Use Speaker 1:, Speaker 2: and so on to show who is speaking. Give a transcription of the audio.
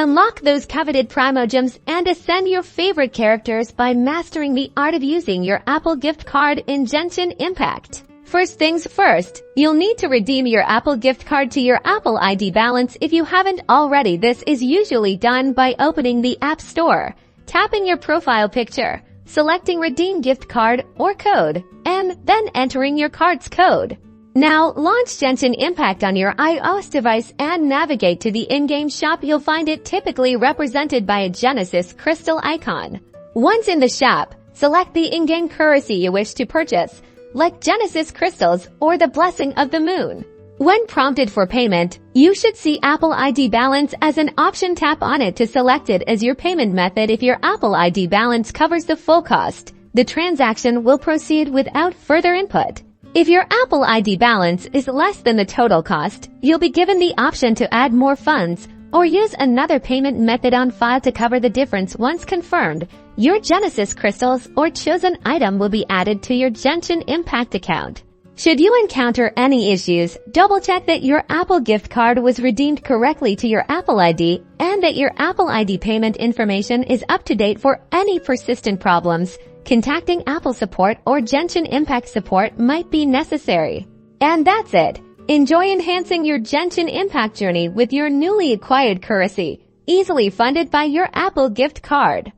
Speaker 1: Unlock those coveted Primogems and ascend your favorite characters by mastering the art of using your Apple gift card in Genshin Impact. First things first, you'll need to redeem your Apple gift card to your Apple ID balance if you haven't already. This is usually done by opening the App Store, tapping your profile picture, selecting Redeem Gift Card or Code, and then entering your card's code. Now, launch Genshin Impact on your iOS device and navigate to the in-game shop. You'll find it typically represented by a Genesis crystal icon. Once in the shop, select the in-game currency you wish to purchase, like Genesis crystals or the Blessing of the Moon. When prompted for payment, you should see Apple ID balance as an option. Tap on it to select it as your payment method. If your Apple ID balance covers the full cost, the transaction will proceed without further input. If your Apple ID balance is less than the total cost, you'll be given the option to add more funds or use another payment method on file to cover the difference. Once confirmed, your Genesis crystals or chosen item will be added to your Genshin Impact account. Should you encounter any issues, double-check that your Apple gift card was redeemed correctly to your Apple ID and that your Apple ID payment information is up to date. For any persistent problems, contacting Apple support or Genshin Impact support might be necessary. And that's it. Enjoy enhancing your Genshin Impact journey with your newly acquired currency, easily funded by your Apple gift card.